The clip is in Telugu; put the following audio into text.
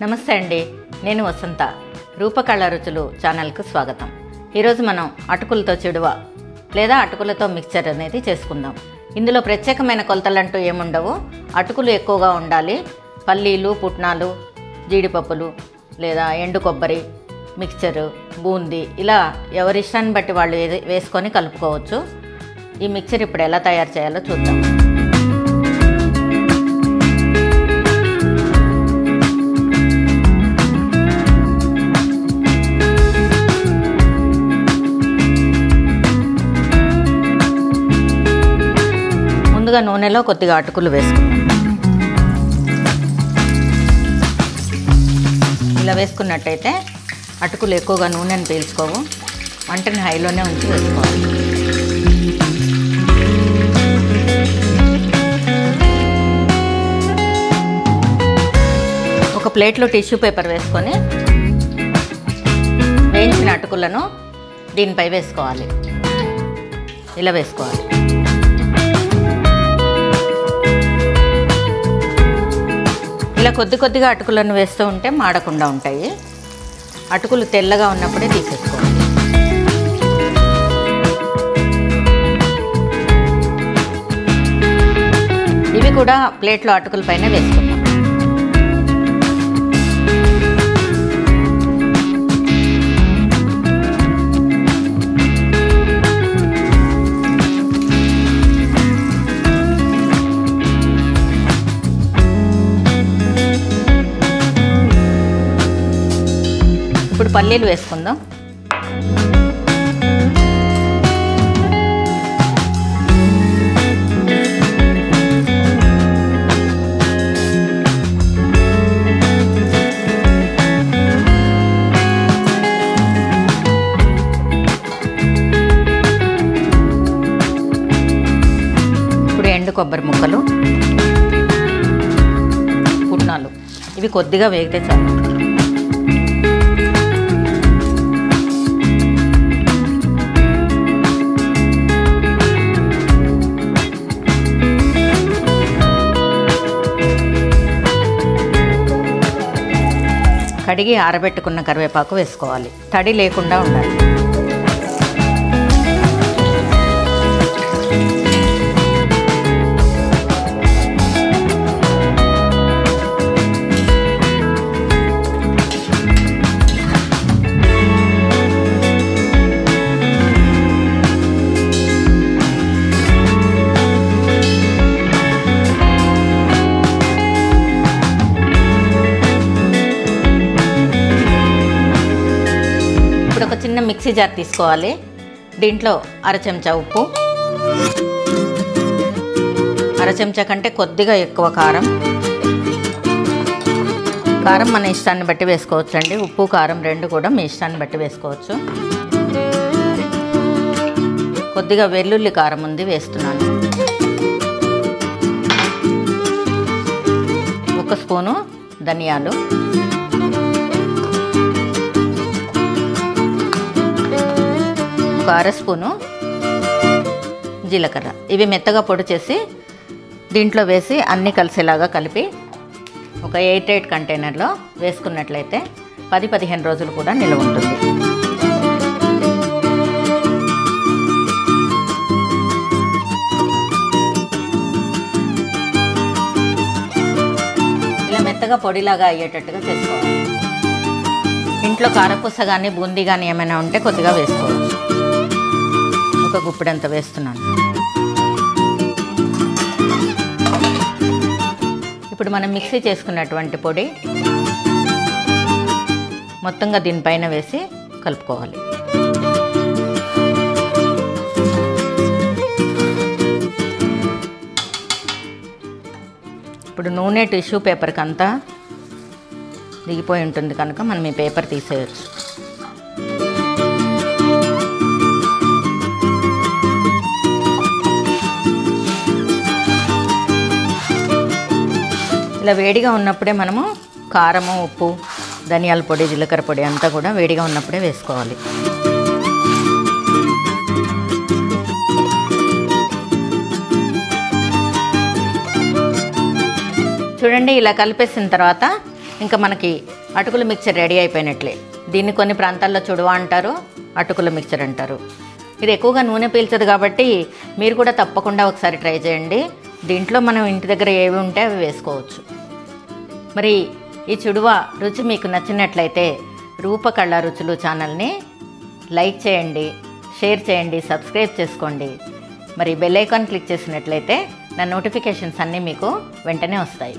నమస్తే అండి, నేను వసంత. రూపకళ రుచులు ఛానల్కు స్వాగతం. ఈరోజు మనం అటుకులతో చెడువ లేదా అటుకులతో మిక్చర్ అనేది చేసుకుందాం. ఇందులో ప్రత్యేకమైన కొలతలంటూ ఏముండవు. అటుకులు ఎక్కువగా ఉండాలి. పల్లీలు, పుట్నాలు, జీడిపప్పులు లేదా ఎండు కొబ్బరి, మిక్చరు, బూందీ ఇలా ఎవరిష్టాన్ని బట్టి వాళ్ళు వేసుకొని కలుపుకోవచ్చు. ఈ మిక్చర్ ఇప్పుడు ఎలా తయారు చేయాలో చూద్దాం. ముందుగా నూనెలో కొద్దిగా అటుకులు వేసుకుందాం. ఇలా వేసుకున్నట్టయితే అటుకులు ఎక్కువగా నూనెను పీల్చుకోవు. మంటని హైలోనే ఉంచి వేసుకోవాలి. ఒక ప్లేట్లో టిష్యూ పేపర్ వేసుకొని వేయించిన అటుకులను దీనిపై వేసుకోవాలి. ఇలా వేసుకోవాలి. ఇలా కొద్ది కొద్దిగా అటుకులను వేస్తూ ఉంటే మాడకుండా ఉంటాయి. అటుకులు తెల్లగా ఉన్నప్పుడే తీసేసుకోవాలి. ఇవి కూడా ప్లేట్లో అటుకుల పైన వేసుకుందాం. ఇప్పుడు పల్లీలు వేసుకుందాం. ఇప్పుడు ఎండు కొబ్బరి ముక్కలు, పుట్నాలు ఇవి కొద్దిగా వేగితే చాలు. కడిగి ఆరబెట్టుకున్న కరివేపాకు వేసుకోవాలి. తడి లేకుండా ఉండాలి. ఒక చిన్న మిక్సీ జార్ తీసుకోవాలి. దీంట్లో అర చెంచా ఉప్పు, అర చెంచా కంటే కొద్దిగా ఎక్కువ కారం మన ఇష్టాన్ని బట్టి వేసుకోవచ్చు అండి. ఉప్పు కారం రెండు కూడా మీ ఇష్టాన్ని బట్టి వేసుకోవచ్చు. కొద్దిగా వెల్లుల్లి కారం ఉంది వేస్తున్నాను. 1 స్పూను ధనియాలు, ఒక అర స్పూను జీలకర్ర. ఇవి మెత్తగా పొడి చేసి దీంట్లో వేసి అన్నీ కలిసేలాగా కలిపి ఒక ఎయిర్ టైట్ కంటైనర్లో వేసుకున్నట్లయితే 10-15 రోజులు కూడా నిల్వ ఉంటుంది. ఇలా మెత్తగా పొడిలాగా అయ్యేటట్టుగా చేసుకోవాలి. ఇంట్లో కారపూస కానీ బూందీ కానీ ఏమైనా ఉంటే కొద్దిగా వేసుకోవచ్చు. ఒక గుప్పిడంత వేస్తున్నాను. ఇప్పుడు మనం మిక్సీ చేసుకున్నటువంటి పొడి మొత్తంగా దీనిపైన వేసి కలుపుకోవాలి. ఇప్పుడు నూనె టిష్యూ పేపర్కి అంతా దిగిపోయి ఉంటుంది కనుక మనం ఈ పేపర్ తీసేయచ్చు. ఇలా వేడిగా ఉన్నప్పుడే మనము కారము, ఉప్పు, ధనియాల పొడి, జీలకర్ర పొడి అంతా కూడా వేడిగా ఉన్నప్పుడే వేసుకోవాలి. చూడండి, ఇలా కలిపేసిన తర్వాత ఇంకా మనకి అటుకుల మిక్చర్ రెడీ అయిపోయినట్లే. దీన్ని కొన్ని ప్రాంతాల్లో చుడువ అంటారు, అటుకుల మిక్చర్ అంటారు. ఇది ఎక్కువగా నూనె పీల్చదు కాబట్టి మీరు కూడా తప్పకుండా ఒకసారి ట్రై చేయండి. దీంట్లో మనం ఇంటి దగ్గర ఏవి ఉంటే అవి వేసుకోవచ్చు. మరి ఈ చుడువ రుచి మీకు నచ్చినట్లయితే రూప కళ్ళ రుచులు ఛానల్ని లైక్ చేయండి, షేర్ చేయండి, సబ్స్క్రైబ్ చేసుకోండి. మరి బెల్ ఐకాన్ క్లిక్ చేసినట్లయితే నా నోటిఫికేషన్స్ అన్నీ మీకు వెంటనే వస్తాయి.